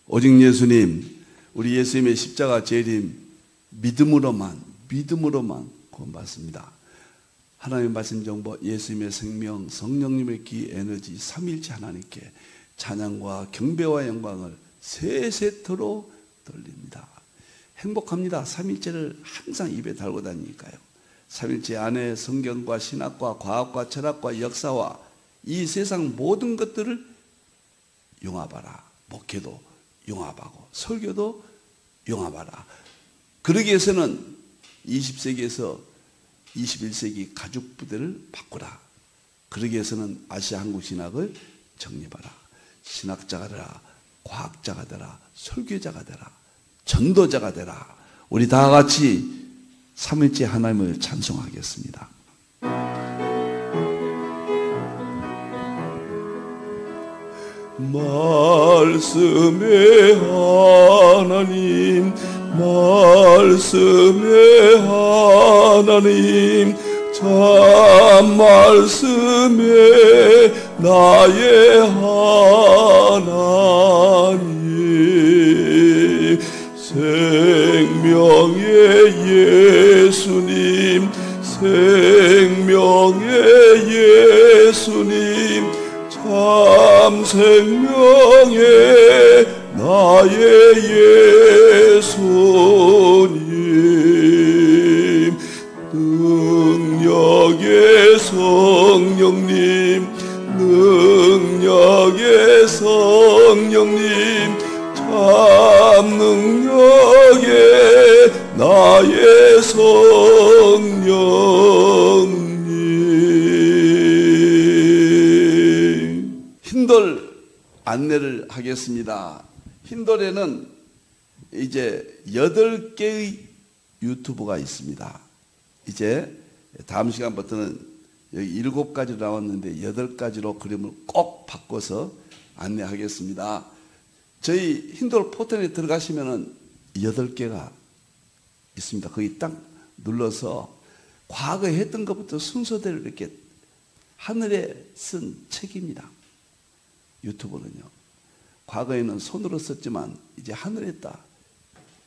오직 예수님, 우리 예수님의 십자가 재림 믿음으로만 구원받습니다. 하나님의 말씀 정보, 예수님의 생명, 성령님의 기, 에너지, 삼일체 하나님께 찬양과 경배와 영광을 세세토록 돌립니다. 행복합니다. 삼일체를 항상 입에 달고 다니니까요. 삼일체 안에 성경과 신학과 과학과 철학과 역사와 이 세상 모든 것들을 융합하라. 목회도 융합하고 설교도 융합하라. 그러기 위해서는 20세기에서 21세기 가죽 부대를 바꾸라. 그러기 위해서는 아시아 한국 신학을 정립하라. 신학자가 되라. 과학자가 되라. 설교자가 되라. 전도자가 되라. 우리 다 같이 삼일째 하나님을 찬송하겠습니다. 말씀의 하나님, 말씀의 하나님, 참 말씀의 나의 하나님, 생명의 예수님, 생명의 예수님, 참 생명의 나의 예수님, 능력의 성령님, 능력의 성령님, 참 능력의 나의 성령님. 힌돌 안내를 하겠습니다. 힌돌에는 이제 8개의 유튜브가 있습니다. 이제 다음 시간부터는 여기 7가지로 나왔는데 8가지로 그림을 꼭 바꿔서 안내하겠습니다. 저희 힌돌 포털에 들어가시면은 8개가 있습니다. 거기 딱 눌러서 과거에 했던 것부터 순서대로 이렇게 하늘에 쓴 책입니다. 유튜브는요. 과거에는 손으로 썼지만 이제 하늘에다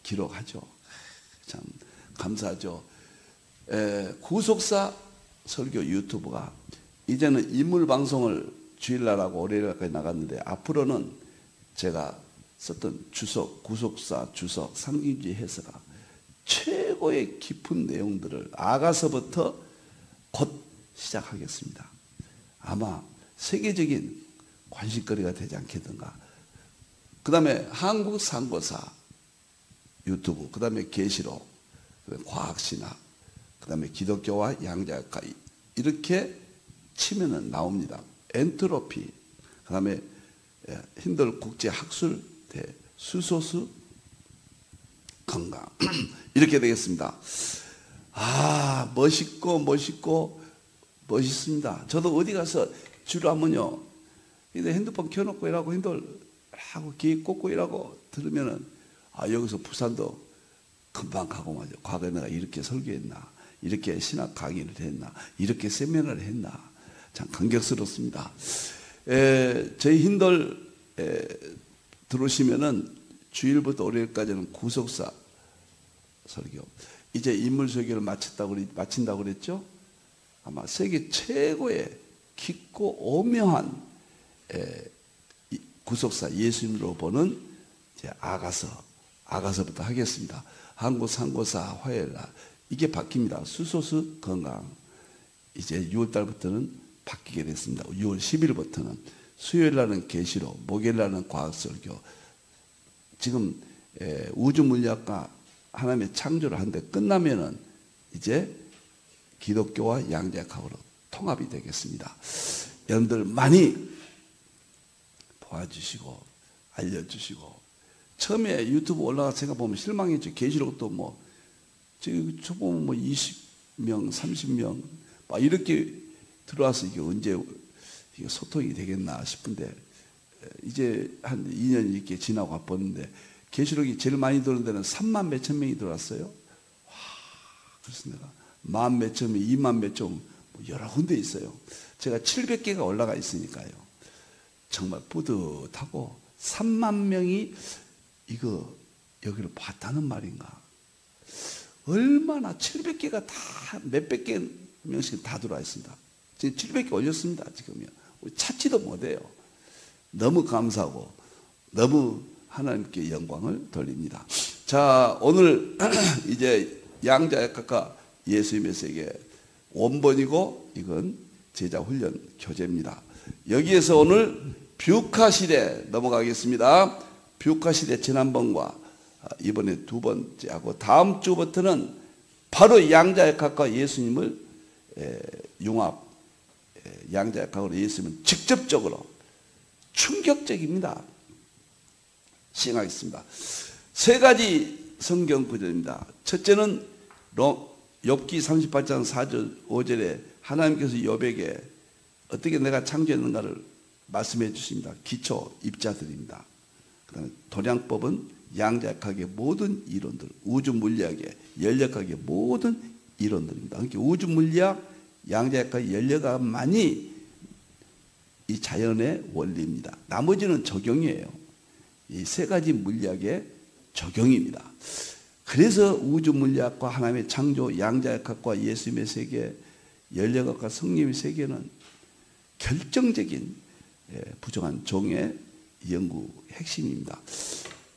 기록하죠. 참 감사하죠. 구속사 설교 유튜브가 이제는 인물 방송을 주일날하고 월요일까지 나갔는데 앞으로는 제가 썼던 주석, 구속사 주석, 삼기주의 해설가 최고의 깊은 내용들을 아가서부터 곧 시작하겠습니다. 아마 세계적인 관심거리가 되지 않겠던가. 그 다음에 한국 상고사 유튜브, 그 다음에 계시록, 과학신학, 그 다음에 기독교와 양자역학 이렇게 치면은 나옵니다. 엔트로피, 그 다음에 힌돌 국제학술대, 수소수 건강 이렇게 되겠습니다. 아, 멋있습니다. 저도 어디 가서 주로 하면요, 핸드폰 켜놓고 일하고 힌돌하고 귀 꽂고 일하고 들으면은 아, 여기서 부산도 금방 가고 말이죠. 과거에 내가 이렇게 설교했나, 이렇게 신학 강의를 했나, 이렇게 세미나를 했나, 참 감격스럽습니다. 저희 힌돌 들어오시면은 주일부터 월요일까지는 구속사 설교. 이제 인물 설교를 마친다고 그랬죠? 아마 세계 최고의 깊고 오묘한 구속사 예수님으로 보는 이제 아가서부터 하겠습니다. 한국 상고사 화요일날 이게 바뀝니다. 수소수 건강 이제 6월달부터는 바뀌게 됐습니다. 6월 10일부터는 수요일날은 계시록, 목요일날은 과학설교. 지금 우주물리학과 하나님의 창조를 하는데 끝나면은 이제 기독교와 양자역학으로 통합이 되겠습니다. 여러분들 많이 도와주시고 알려주시고. 처음에 유튜브 올라가서 제가 보면 실망했죠. 계시록도 뭐 저 보면 뭐 20명, 30명 막 이렇게 들어와서 이게 언제 이게 소통이 되겠나 싶은데 이제 한 2년 이렇게 지나고 와봤는데 계시록이 제일 많이 들어오는 데는 3만 몇천 명이 들어왔어요. 와, 그래서 내가 1만 몇천 명, 2만 몇천 뭐 여러 군데 있어요. 제가 700개가 올라가 있으니까요. 정말 뿌듯하고 3만 명이 이거 여기를 봤다는 말인가? 얼마나 700개가 다 몇백 개 명씩 다 들어와 있습니다. 지금 700개 올렸습니다. 지금요. 찾지도 못해요. 너무 감사하고 너무 하나님께 영광을 돌립니다. 자, 오늘 이제 양자역학과 예수님의 세계 원본이고 이건 제자훈련 교재입니다. 여기에서 오늘 뷰카시대 넘어가겠습니다. 뷰카시대 지난번과 이번에 두 번째하고 다음 주부터는 바로 양자역학과 예수님을 융합, 양자역학으로 예수님은 직접적으로 충격적입니다. 시행하겠습니다. 세 가지 성경 구절입니다. 첫째는 욥기 38장 4절 5절에 하나님께서 욥에게 어떻게 내가 창조했는가를 말씀해 주십니다. 기초 입자들입니다. 그 다음에 도량법은 양자역학의 모든 이론들, 우주 물리학의 연력학의 모든 이론들입니다. 그러니까 우주 물리학, 양자역학의 연력학만이 이 자연의 원리입니다. 나머지는 적용이에요. 이 세 가지 물리학의 적용입니다. 그래서 우주 물리학과 하나님의 창조, 양자역학과 예수님의 세계, 연력학과 성령의 세계는 결정적인 부정한 종의 연구 핵심입니다.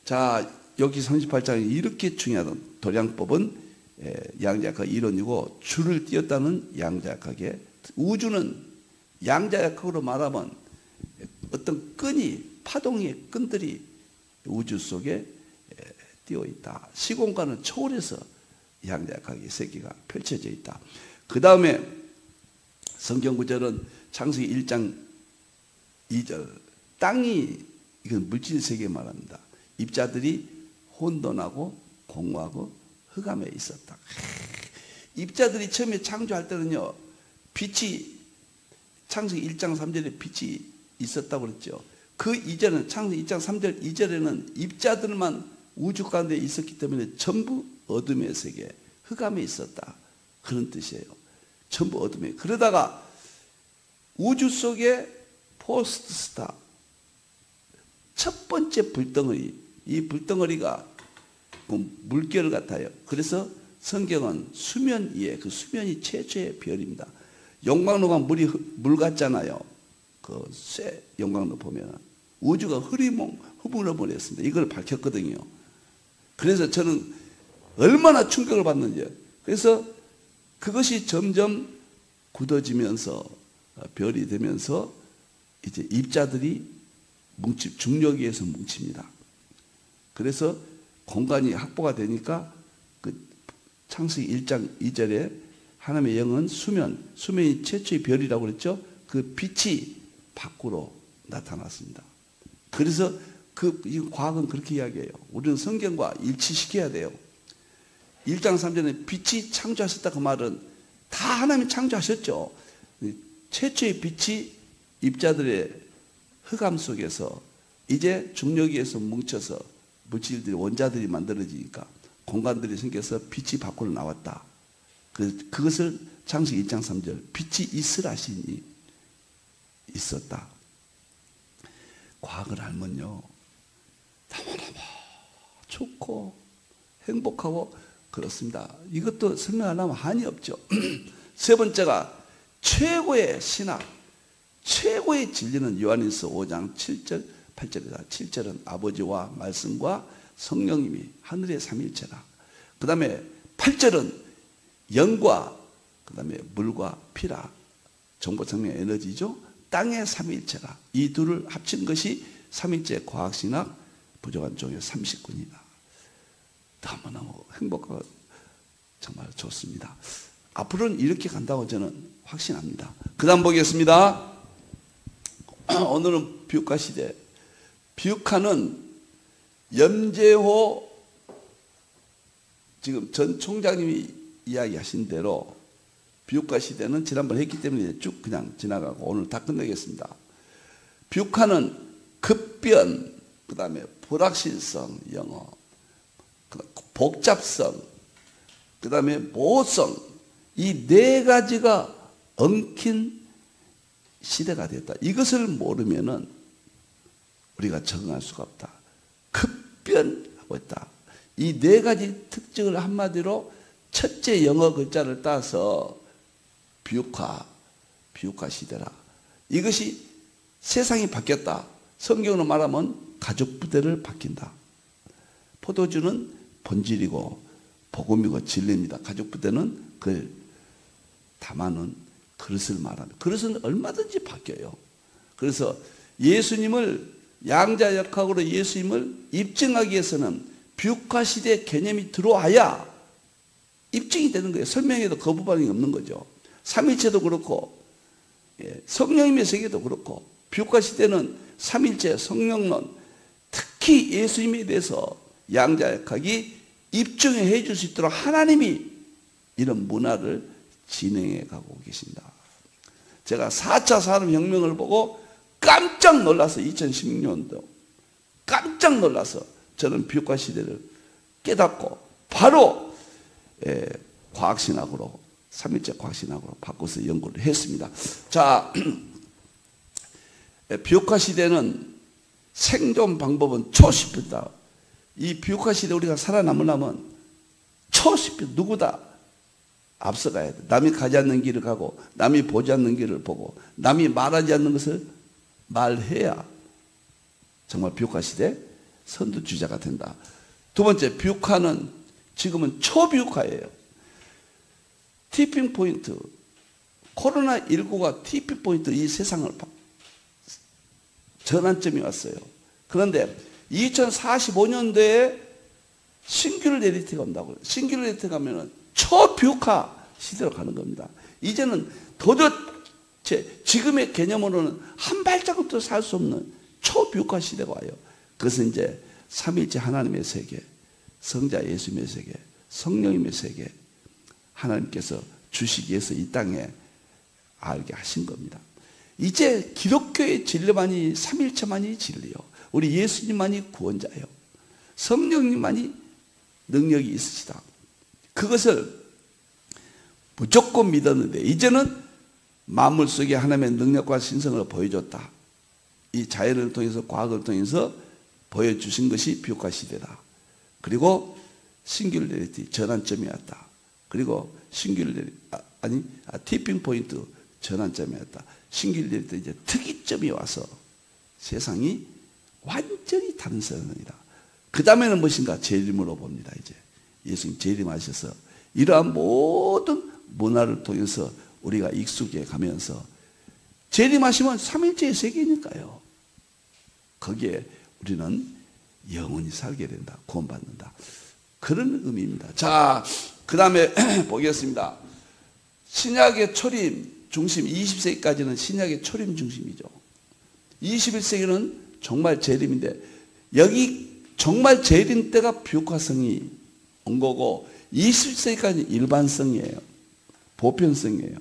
자, 여기 38장에 이렇게 중요하던 도량법은 양자역학 이론이고 줄을 띄었다는 양자역학의 우주는 양자역학으로 말하면 어떤 끈이 파동의 끈들이 우주 속에 띄어 있다. 시공간을 초월해서 양자역학의 세계가 펼쳐져 있다. 그 다음에 성경 구절은 창세기 1장 2절 땅이 이건 물질 세계 말합니다. 입자들이 혼돈하고 공허하고 흑암에 있었다. 입자들이 처음에 창조할 때는요, 빛이 창세기 1장 3절에 빛이 있었다고 그랬죠. 그 이전은 창세기 2장 3절 이전에는 입자들만 우주 가운데 있었기 때문에 전부 어둠의 세계, 흑암에 있었다. 그런 뜻이에요. 전부 어둠에. 그러다가 우주 속에 포스트 스타, 첫 번째 불덩어리, 이 불덩어리가 물결 같아요. 그래서 성경은 수면 위에, 그 수면이 최초의 별입니다. 용광로가 물 같잖아요. 그 쇠 용광로 보면 우주가 흐물흐물했습니다. 이걸 밝혔거든요. 그래서 저는 얼마나 충격을 받는지. 그래서 그것이 점점 굳어지면서 별이 되면서 이제 입자들이 중력에 의해서 뭉칩니다. 그래서 공간이 확보가 되니까 그 창세기 1장 2절에 하나님의 영은 수면이 최초의 별이라고 그랬죠. 그 빛이 밖으로 나타났습니다. 그래서 이 과학은 그렇게 이야기해요. 우리는 성경과 일치시켜야 돼요. 1장 3절에 빛이 창조하셨다 그 말은 다 하나님이 창조하셨죠. 최초의 빛이 입자들의 흑암 속에서 이제 중력에 의해서 뭉쳐서 물질들이 원자들이 만들어지니까 공간들이 생겨서 빛이 밖으로 나왔다. 그것을 창세기 1장 3절 빛이 있으라 하시니 있었다. 과학을 알면요 너무너무 좋고 행복하고 그렇습니다. 이것도 설명하려면 한이 없죠. 세 번째가 최고의 신학, 최고의 진리는 요한일서 5장 7절 8절이다. 7절은 아버지와 말씀과 성령님이 하늘의 삼일체라. 그 다음에 8절은 영과 그 다음에 물과 피라. 정보, 성령, 에너지죠. 땅의 삼일체라. 이 둘을 합친 것이 삼일체 과학신학 부정한 종의 30군이다. 너무너무 행복하고 정말 좋습니다. 앞으로는 이렇게 간다고 저는 확신합니다. 그 다음 보겠습니다. 오늘은 뷰카 시대. 뷰카는 염재호 지금 전 총장님이 이야기하신 대로 뷰카 시대는 지난번 했기 때문에 쭉 그냥 지나가고 오늘 다 끝내겠습니다. 뷰카는 급변, 그 다음에 불확실성, 영어, 복잡성, 그 다음에 모호성, 이 네 가지가 엉킨 시대가 됐다. 이것을 모르면은 우리가 적응할 수가 없다. 답변하고 있다. 이 네 가지 특징을 한마디로 첫째 영어 글자를 따서 비유카 시대라. 이것이 세상이 바뀌었다. 성경으로 말하면 가족 부대를 바뀐다. 포도주는 본질이고 복음이고 진리입니다. 가족 부대는 그걸 담아놓은 그릇을 말합니다. 그릇은 얼마든지 바뀌어요. 그래서 예수님을 양자 역학으로 예수님을 입증하기 위해서는 비유카 시대 개념이 들어와야 입증이 되는 거예요. 설명해도 거부 반응이 없는 거죠. 삼일체도 그렇고 성령님의 세계도 그렇고 비유카 시대는 삼일체 성령론 특히 예수님에 대해서 양자 역학이 입증해 줄 수 있도록 하나님이 이런 문화를 진행해 가고 계십니다. 제가 4차 산업혁명을 보고 깜짝 놀라서 2016년도 깜짝 놀라서 저는 비유카 시대를 깨닫고 바로 과학신학으로 삼일체 과학신학으로 바꿔서 연구를 했습니다. 자, 비유카 시대는 생존 방법은 초시피다. 이 비유카 시대 우리가 살아남으려면 초시피 누구다 앞서가야 돼. 남이 가지 않는 길을 가고 남이 보지 않는 길을 보고 남이 말하지 않는 것을 말해야 정말 비유카 시대 선두주자가 된다. 두 번째, 비유카는 지금은 초비유카예요. 티핑 포인트, 코로나19가 티핑 포인트 이 세상을 전환점이 왔어요. 그런데 2045년도에 싱귤레리티가 온다고요. 싱귤레리티가 가면은 초비유카 시대로 가는 겁니다. 이제는 도대체 지금의 개념으로는 한 발자국도 살 수 없는 초비유카 시대가 와요. 그것은 이제 삼일째 하나님의 세계, 성자 예수님의 세계, 성령님의 세계, 하나님께서 주시기 위해서 이 땅에 알게 하신 겁니다. 이제 기독교의 진리만이 삼일체만이 진리요. 우리 예수님만이 구원자예요. 성령님만이 능력이 있으시다. 그것을 무조건 믿었는데 이제는 만물 속에 하나님의 능력과 신성을 보여줬다. 이 자연을 통해서 과학을 통해서 보여주신 것이 비유카 시대다. 그리고 싱귤레리티 전환점이 왔다. 그리고 티핑 포인트 전환점이 왔다. 싱귤레리티 이제 특이점이 와서 세상이 완전히 다른 세상이다. 그 다음에는 무엇인가? 재림으로 봅니다. 이제 예수님 재림하셔서 이러한 모든 문화를 통해서 우리가 익숙해 가면서 재림하시면 삼일체의 세계니까요. 거기에 우리는 영원히 살게 된다. 구원받는다. 그런 의미입니다. 자, 그 다음에 보겠습니다. 신약의 초림 중심, 20세기까지는 신약의 초림 중심이죠. 21세기는 정말 재림인데 여기 정말 재림 때가 비유카성이 온 거고 20세기까지는 일반성이에요. 보편성이에요.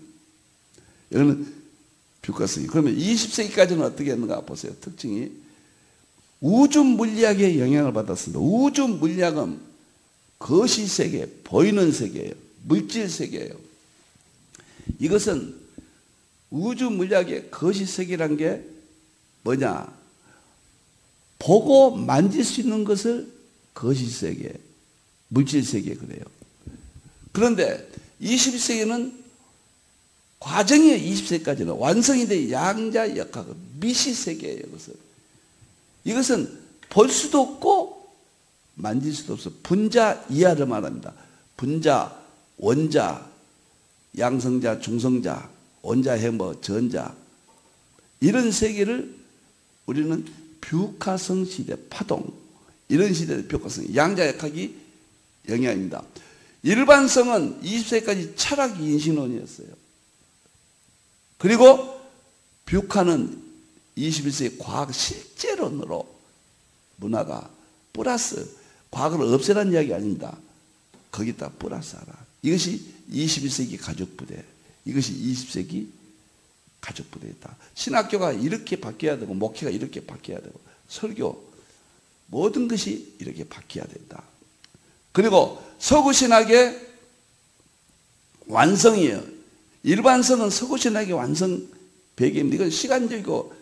여기는 비유카성이. 그러면 20세기까지는 어떻게 했는가 보세요. 특징이 우주 물리학의 영향을 받았습니다. 우주 물리학은 거시 세계, 보이는 세계예요. 물질 세계예요. 이것은 우주 물리학의 거시 세계란 게 뭐냐? 보고 만질 수 있는 것을 거시 세계, 물질 세계 그래요. 그런데 21세기는 과정이에요. 20세기까지는 완성이 돼 양자 역학, 미시 세계예요. 이것은 볼 수도 없고 만질 수도 없어. 분자 이하를 말합니다. 분자, 원자, 양성자, 중성자, 원자, 해머, 전자 이런 세계를 우리는 비유카성 시대, 파동 이런 시대의 비유카성, 양자 역학이 영향입니다. 일반성은 20세기까지 철학 인신론이었어요. 그리고 비유카는 21세기 과학 실제론으로 문화가 플러스 과거를 없애라는 이야기 아닙니다. 거기다 플러스하라. 이것이 21세기 가족부대, 이것이 20세기 가족부대였다. 신학교가 이렇게 바뀌어야 되고 목회가 이렇게 바뀌어야 되고 설교 모든 것이 이렇게 바뀌어야 된다. 그리고 서구신학의 완성이에요. 일반성은 서구신학의 완성 배경입니다. 이건 시간적이고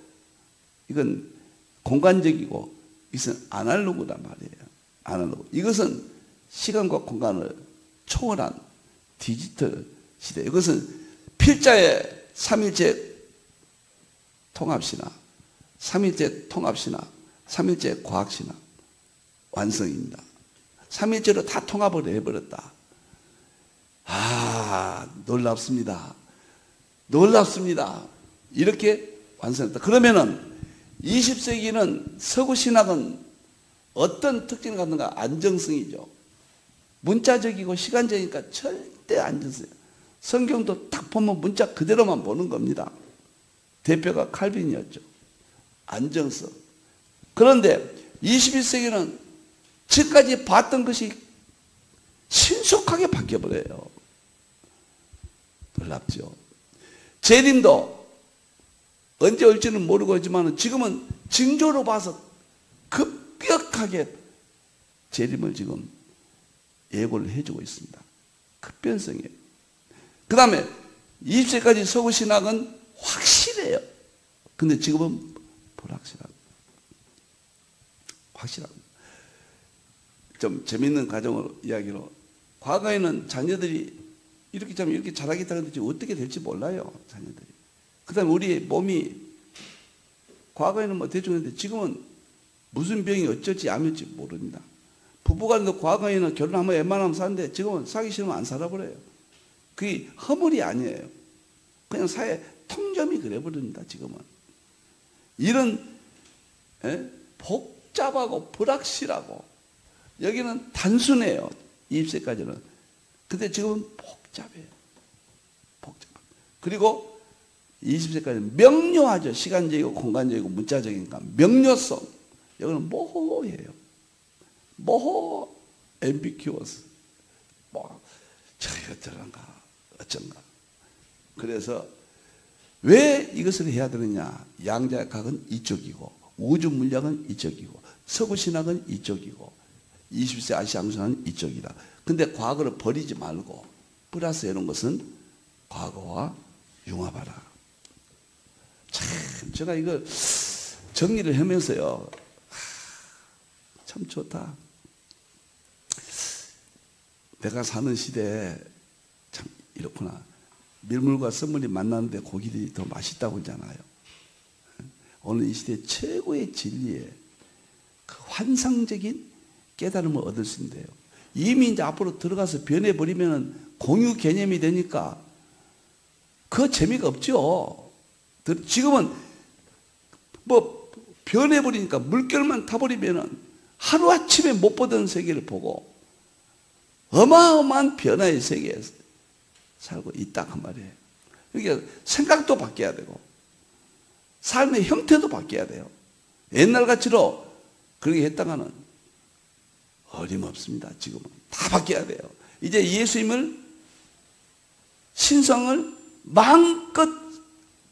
이건 공간적이고 이것은 아날로그단 말이에요. 안 하고, 이것은 시간과 공간을 초월한 디지털 시대. 이것은 필자의 삼일째 통합신화, 삼일째 통합신화, 삼일째 과학신화 완성입니다. 삼일째로 다 통합을 해버렸다. 놀랍습니다. 놀랍습니다. 이렇게 완성했다. 그러면은 20세기는 서구 신학은 어떤 특징을 갖는가? 안정성이죠. 문자적이고 시간적이니까 절대 안정성. 성경도 딱 보면 문자 그대로만 보는 겁니다. 대표가 칼빈이었죠. 안정성. 그런데 21세기는 지금까지 봤던 것이 신속하게 바뀌어버려요. 놀랍죠. 재림도 언제 올지는 모르고 있지만 지금은 징조로 봐서 급격하게 재림을 지금 예고를 해주고 있습니다. 급변성이에요. 그 다음에 20세까지 서구 신학은 확실해요. 근데 지금은 불확실합니다. 확실합니다. 좀 재밌는 가정으로 이야기로, 과거에는 자녀들이 이렇게 자라겠다 했는데 어떻게 될지 몰라요. 자녀들이. 그 다음에 우리 몸이 과거에는 뭐 대충 했는데 지금은 무슨 병이 어쩔지 아밀지 모릅니다. 부부간도 과거에는 결혼하면 웬만하면 사는데 지금은 사기 싫으면 안 살아버려요. 그게 허물이 아니에요. 그냥 사회 통념이 그래버립니다. 지금은. 이런 복잡하고 불확실하고, 여기는 단순해요. 20세까지는. 근데 지금은 복잡해요. 복잡. 그리고 20세까지는 명료하죠. 시간적이고 공간적이고 문자적이니까 명료성. 여기는 모호해요. 모호, ambiguous. 저기가 어쩌란가, 어쩐가. 그래서 왜 이것을 해야 되느냐? 양자각은 이쪽이고, 우주 물리학은 이쪽이고, 서구 신학은 이쪽이고, 20세 아시아 양수는 이쪽이다. 근데 과거를 버리지 말고 플러스 해놓은 것은 과거와 융합하라. 참 제가 이거 정리를 하면서요, 참 좋다. 내가 사는 시대에 참 이렇구나. 밀물과 썰물이 만나는데 고기들이 더 맛있다고 하잖아요. 오늘 이 시대 최고의 진리에 그 환상적인 깨달음을 얻을 수 있는데요. 이미 이제 앞으로 들어가서 변해버리면 공유 개념이 되니까 그 재미가 없죠. 지금은 뭐 변해버리니까 물결만 타버리면 하루아침에 못 보던 세계를 보고 어마어마한 변화의 세계에 살고 있다 그 말이에요. 그러니까 생각도 바뀌어야 되고 삶의 형태도 바뀌어야 돼요. 옛날같이로 그렇게 했다가는 어림없습니다. 지금은 다 바뀌어야 돼요. 이제 예수님을, 신성을 마음껏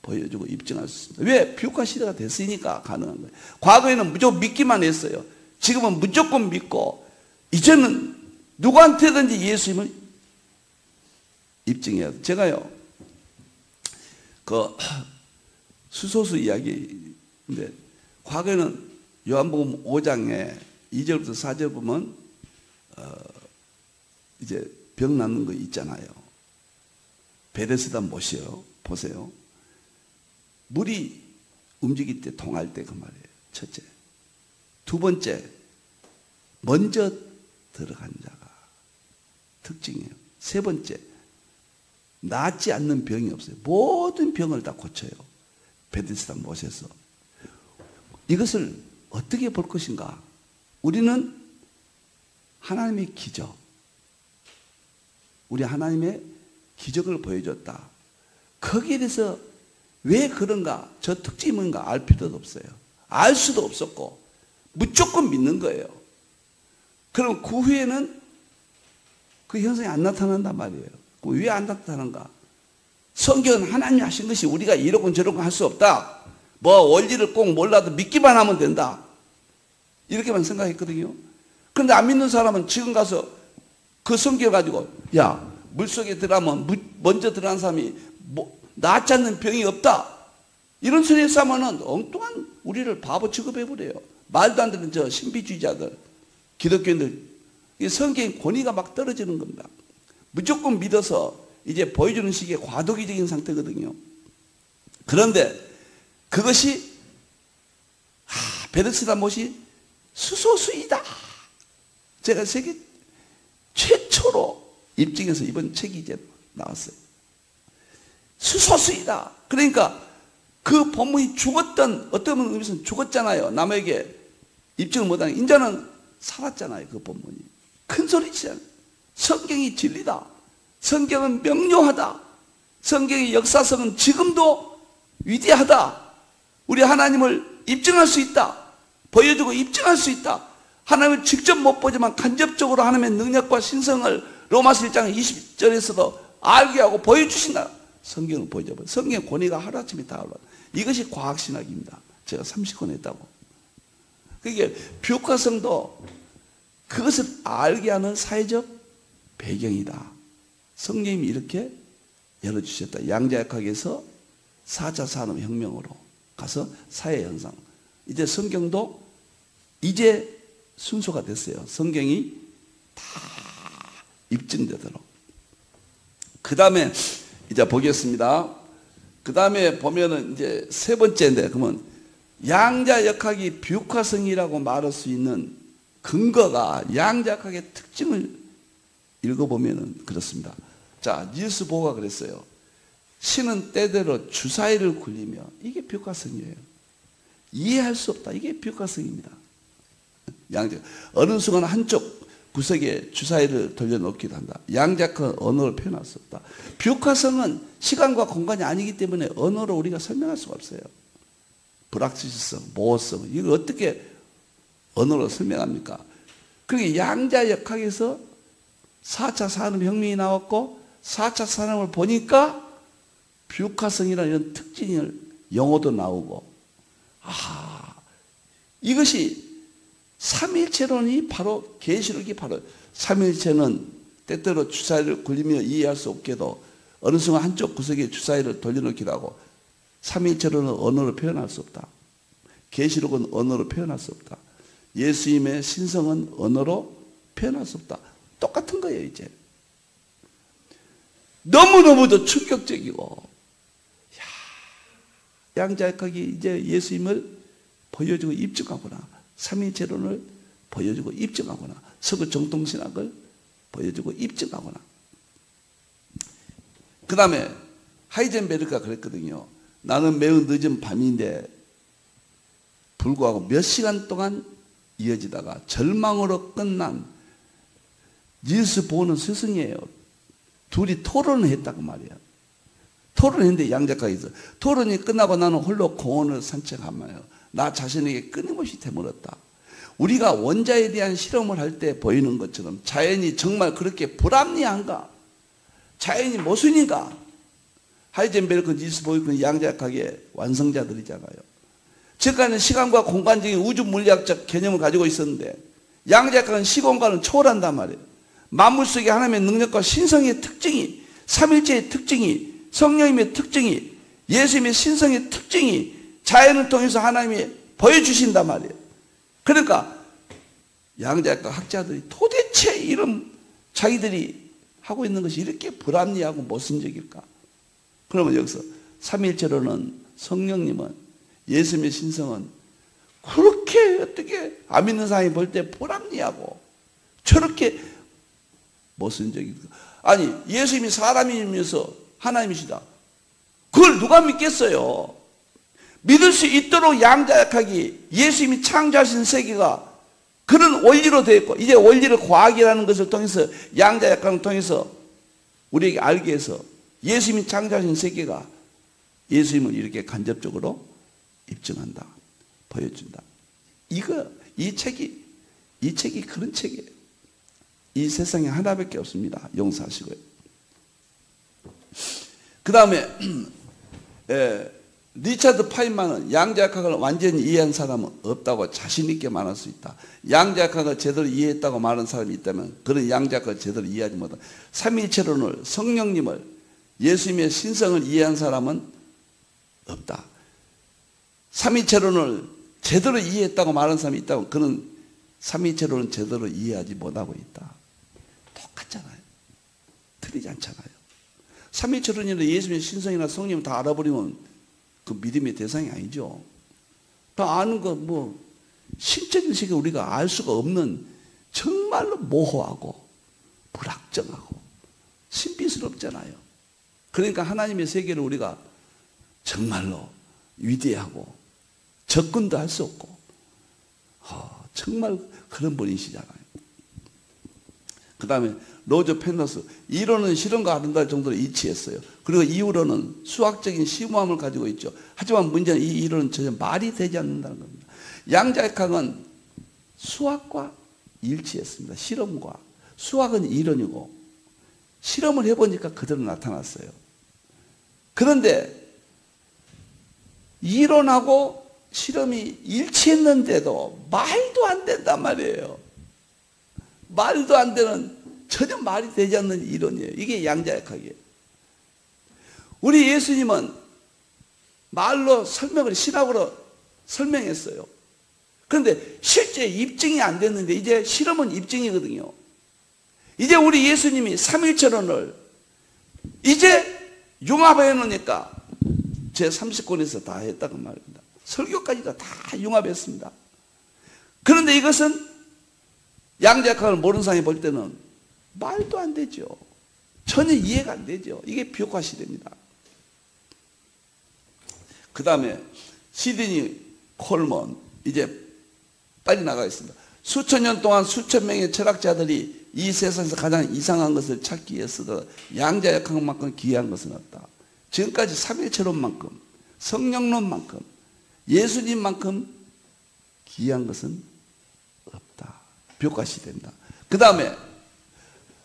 보여주고 입증할 수 있습니다. 왜? 비옥화 시대가 됐으니까 가능한 거예요. 과거에는 무조건 믿기만 했어요. 지금은 무조건 믿고, 이제는 누구한테든지 예수님을 입증해야 돼요. 제가요, 그 수소수 이야기인데, 과거에는 요한복음 5장에 2절부터 4절 보면 이제 병 낫는 거 있잖아요. 베데스다 못이요. 보세요. 물이 움직일 때 통할 때 그 말이에요. 첫째. 두 번째, 먼저 들어간 자가 특징이에요. 세 번째, 낫지 않는 병이 없어요. 모든 병을 다 고쳐요. 베데스다 못에서. 이것을 어떻게 볼 것인가? 우리는 하나님의 기적, 우리 하나님의 기적을 보여줬다. 거기에 대해서 왜 그런가, 저 특징이 뭔가 알 필요도 없어요. 알 수도 없었고 무조건 믿는 거예요. 그럼 그 후에는 그 현상이 안 나타난단 말이에요. 왜 안 나타나는가? 성경은 하나님이 하신 것이 우리가 이러고 저러고 할 수 없다. 뭐 원리를 꼭 몰라도 믿기만 하면 된다. 이렇게만 생각했거든요. 그런데 안 믿는 사람은 지금 가서 그 성경을 가지고, 야, 물속에 들어가면 먼저 들어간 사람이 낫지 않는 병이 없다. 이런 소리 했으면 엉뚱한 우리를 바보 취급해버려요. 말도 안 되는 저 신비주의자들. 기독교인들 이 성경의 권위가 막 떨어지는 겁니다. 무조건 믿어서 이제 보여주는 식의 과도기적인 상태거든요. 그런데 그것이 베데스다 못이 수소수이다. 제가 세계 최초로 입증해서 이번 책이 이제 나왔어요. 수소수이다. 그러니까 그 본문이 죽었던, 어떤 의미에서는 죽었잖아요. 남에게 입증을 못하는, 인자는 살았잖아요. 그 본문이. 큰 소리치잖아요. 성경이 진리다. 성경은 명료하다. 성경의 역사성은 지금도 위대하다. 우리 하나님을 입증할 수 있다. 보여주고 입증할 수 있다. 하나님을 직접 못 보지만 간접적으로 하나님의 능력과 신성을 로마서 1장 20절에서도 알게 하고 보여주신다. 성경을 보여줘요. 성경의 권위가 하루아침에 다 올라. 이것이 과학신학입니다. 제가 30권 했다고. 그게 교과성도 그것을 알게 하는 사회적 배경이다. 성령님이 이렇게 열어주셨다. 양자역학에서 4차 산업혁명으로 가서 사회현상. 이제 성경도 이제 순서가 됐어요. 성경이 다 입증되도록. 그 다음에 이제 보겠습니다. 그 다음에 보면은 이제 세 번째인데, 그러면 양자역학이 비유과성이라고 말할 수 있는 근거가 양자역학의 특징을 읽어보면은 그렇습니다. 자, 닐스 보가 그랬어요. 신은 때대로 주사위를 굴리며, 이게 비유과성이에요. 이해할 수 없다. 이게 비유과성입니다. 양자, 어느 순간 한쪽 구석에 주사위를 돌려놓기도 한다. 양자역학은 언어로 표현할 수 없다. 비유과성은 시간과 공간이 아니기 때문에 언어로 우리가 설명할 수가 없어요. 불확실성, 모호성, 이걸 어떻게 언어로 설명합니까? 그러니까 양자역학에서 4차 산업혁명이 나왔고 4차 산업을 보니까 비유과성이라는 이런 특징을 영어도 나오고, 이것이 삼일체론이 바로 계시록이 바로 삼일체는 때때로 주사위를 굴리며 이해할 수 없게도 어느 순간 한쪽 구석에 주사위를 돌려놓기도 하고, 삼일체론은 언어로 표현할 수 없다. 계시록은 언어로 표현할 수 없다. 예수님의 신성은 언어로 표현할 수 없다. 똑같은 거예요. 이제 너무너무도 충격적이고, 양자역학이 이제 예수님을 보여주고 입증하구나. 삼위체론을 보여주고 입증하구나. 서구 정통신학을 보여주고 입증하구나. 그 다음에 하이젠베르크가 그랬거든요. 나는 매우 늦은 밤인데 불구하고 몇 시간 동안 이어지다가 절망으로 끝난 닐스 보는 스승이에요. 둘이 토론을 했다고 말이에요. 토론했는데 양자역학에서 토론이 끝나고 나는 홀로 공원을 산책한 말이에요. 나 자신에게 끊임없이 되물었다. 우리가 원자에 대한 실험을 할 때 보이는 것처럼 자연이 정말 그렇게 불합리한가? 자연이 모순인가? 하이젠베르크, 닐스 보이크는 양자역학의 완성자들이잖아요. 지금까지는 시간과 공간적인 우주 물리학적 개념을 가지고 있었는데 양자역학은 시공간을 초월한단 말이에요. 만물 속에 하나님의 능력과 신성의 특징이, 삼일체의 특징이, 성령님의 특징이, 예수님의 신성의 특징이 자연을 통해서 하나님이 보여주신단 말이에요. 그러니까 양자역학 학자들이 도대체 이런 자기들이 하고 있는 것이 이렇게 불합리하고 모순적일까? 그러면 여기서 삼일체로는 성령님은, 예수님의 신성은 그렇게 어떻게 안 믿는 사람이 볼 때 불합리하고 저렇게 모순적일까? 아니, 예수님이 사람이면서 하나님이시다. 그걸 누가 믿겠어요? 믿을 수 있도록 양자역학이, 예수님이 창조하신 세계가 그런 원리로 되어 있고, 이제 원리를 과학이라는 것을 통해서, 양자역학을 통해서 우리에게 알게 해서 예수님이 창조하신 세계가 예수님을 이렇게 간접적으로 입증한다, 보여준다. 이 책이 그런 책이에요. 이 세상에 하나밖에 없습니다. 용서하시고요. 그 다음에 리차드 파인만은 양자역학을 완전히 이해한 사람은 없다고 자신 있게 말할 수 있다. 양자역학을 제대로 이해했다고 말하는 사람이 있다면 그런 양자역학을 제대로 이해하지 못한, 삼위일체론을, 성령님을, 예수님의 신성을 이해한 사람은 없다. 삼위일체론을 제대로 이해했다고 말하는 사람이 있다면 그는 삼위체로는 제대로 이해하지 못하고 있다. 똑같잖아요. 틀리지 않잖아요. 삼위체론이나 예수님의 신성이나 성령을 다 알아버리면 그 믿음의 대상이 아니죠. 다 아는 거 뭐 신적인 세계 우리가 알 수가 없는 정말로 모호하고 불확정하고 신비스럽잖아요. 그러니까 하나님의 세계를 우리가 정말로 위대하고 접근도 할 수 없고 정말 그런 분이시잖아요. 그 다음에 로저 펜너스 이론은 실험과 아름다울 정도로 이치했어요. 그리고 이후로는 수학적인 심오함을 가지고 있죠. 하지만 문제는 이 이론은 전혀 말이 되지 않는다는 겁니다. 양자역학은 수학과 일치했습니다. 실험과 수학은 이론이고 실험을 해보니까 그대로 나타났어요. 그런데 이론하고 실험이 일치했는데도 말도 안 된단 말이에요. 말도 안 되는 전혀 말이 되지 않는 이론이에요. 이게 양자역학이에요. 우리 예수님은 말로 설명을 신학으로 설명했어요. 그런데 실제 입증이 안 됐는데 이제 실험은 입증이거든요. 이제 우리 예수님이 삼일체론을 이제 융합해 놓으니까 제 30권에서 다 했다고 말입니다. 설교까지도 다 융합했습니다. 그런데 이것은 양자역학을 모르는 사람이 볼 때는 말도 안 되죠. 전혀 이해가 안 되죠. 이게 비옥화 시대입니다. 그 다음에 시드니 콜먼 이제 빨리 나가겠습니다. 수천 년 동안 수천 명의 철학자들이 이 세상에서 가장 이상한 것을 찾기 위해서도 양자역학만큼 기이한 것은 없다. 지금까지 삼일체론만큼 성령론만큼 예수님만큼 기이한 것은 없다. 비옥화 시대입니다. 그 다음에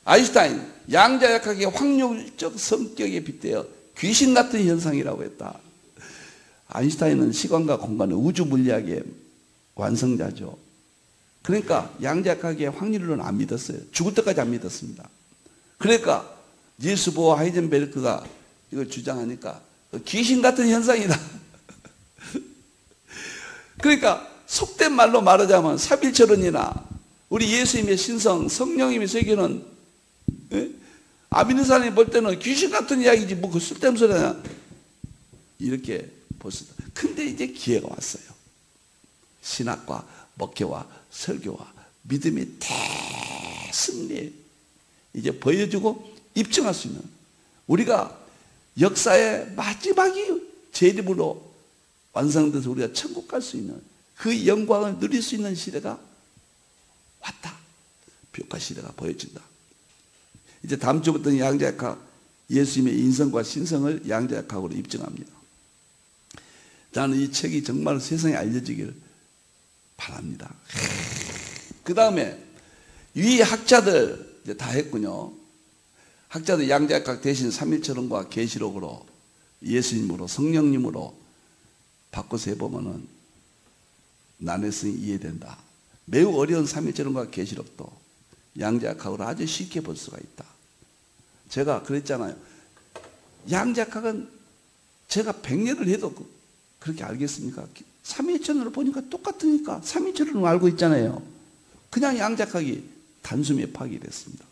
아인슈타인 양자역학의 확률적 성격에 빗대어 귀신 같은 현상이라고 했다. 아인슈타인은 시간과 공간의 우주 물리학의 완성자죠. 그러니까 양자역학의 확률론은 안 믿었어요. 죽을 때까지 안 믿었습니다. 그러니까 닐스 보어 하이젠베르크가 이걸 주장하니까 귀신 같은 현상이다. 그러니까 속된 말로 말하자면 삼일체론이나 우리 예수님의 신성, 성령님의 세계는 안 믿는 사람이 볼 때는 귀신 같은 이야기지 뭐 그 쓸데없는 소리냐 이렇게 보습니다. 근데 이제 기회가 왔어요. 신학과 목회와 설교와 믿음의 대승리 이제 보여주고 입증할 수 있는 우리가 역사의 마지막이 제 이름으로 완성돼서 우리가 천국 갈 수 있는 그 영광을 누릴 수 있는 시대가 왔다. 비옥화 시대가 보여진다. 이제 다음 주부터는 양자역학 예수님의 인성과 신성을 양자역학으로 입증합니다. 저는 이 책이 정말 세상에 알려지기를 바랍니다. 그 다음에 위 학자들 이제 다 했군요. 학자들 양자역학 대신 삼일체론과 계시록으로 예수님으로 성령님으로 바꿔서 해보면은 난해성이 이해된다. 매우 어려운 삼일체론과 계시록도 양자역학으로 아주 쉽게 볼 수가 있다. 제가 그랬잖아요. 양자역학은 제가 100년을 해도 그렇게 알겠습니까? 삼위일체론으로 보니까 똑같으니까 삼위일체론을 알고 있잖아요. 그냥 양자역학이 단숨에 파괴됐습니다.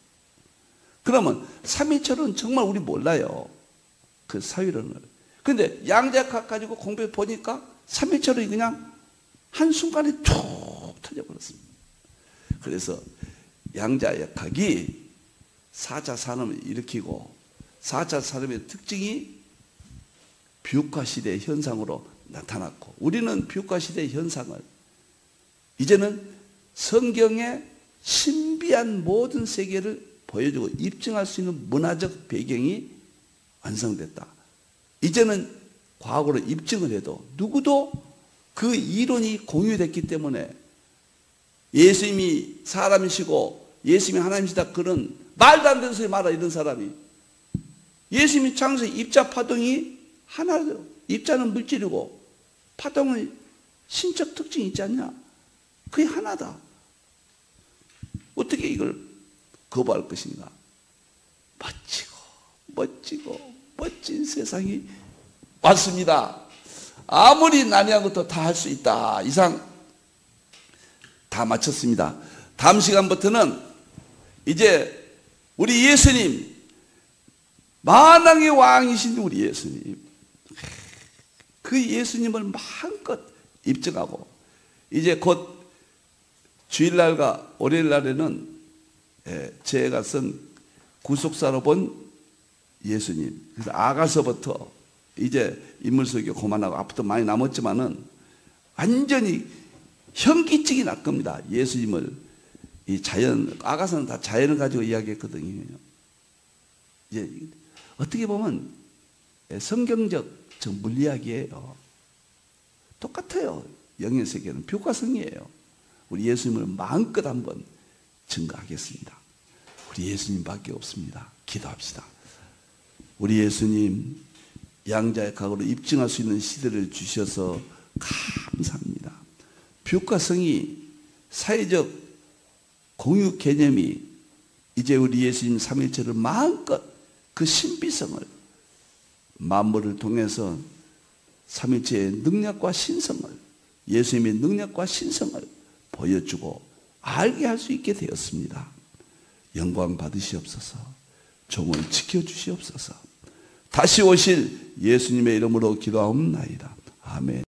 그러면 삼위일체론은 정말 우리 몰라요. 그 사위론을. 그런데 양자역학 가지고 공부해 보니까 삼위일체론이 그냥 한순간에 툭 터져버렸습니다. 그래서 양자역학이 4차 산업을 일으키고 4차 산업의 특징이 비옥화 시대의 현상으로 나타났고 우리는 비옥화 시대의 현상을 이제는 성경의 신비한 모든 세계를 보여주고 입증할 수 있는 문화적 배경이 완성됐다. 이제는 과거로 입증을 해도 누구도 그 이론이 공유됐기 때문에 예수님이 사람이시고 예수님이 하나님이시다 그런 말도 안 되는 소리 말아 이런 사람이 예수님이 창세기 입자 파동이 하나죠. 입자는 물질이고 파동의 신적 특징이 있지 않냐? 그게 하나다. 어떻게 이걸 거부할 것인가? 멋지고 멋진 세상이 왔습니다. 아무리 난해한 것도 다 할 수 있다. 이상 다 마쳤습니다. 다음 시간부터는 이제 우리 예수님, 만왕의 왕이신 우리 예수님, 그 예수님을 마음껏 입증하고, 이제 곧 주일날과 월요일날에는 제가 쓴 구속사로 본 예수님, 그래서 아가서부터 이제 인물속에 고만하고 앞부터 많이 남았지만은 완전히 현기증이 날 겁니다. 예수님을 이 자연, 아가서는 다 자연을 가지고 이야기했거든요. 이제 어떻게 보면 성경적 물리학이에요. 똑같아요. 영의 세계는 교과성이에요. 우리 예수님을 마음껏 한번 증거하겠습니다. 우리 예수님밖에 없습니다. 기도합시다. 우리 예수님, 양자의 각오로 입증할 수 있는 시대를 주셔서 감사합니다. 교과성이, 사회적 공유 개념이 이제 우리 예수님 삼일체를 마음껏 그 신비성을, 만물을 통해서 삼일체의 능력과 신성을, 예수님의 능력과 신성을 보여주고 알게 할 수 있게 되었습니다. 영광 받으시옵소서. 종을 지켜주시옵소서. 다시 오실 예수님의 이름으로 기도하옵나이다. 아멘.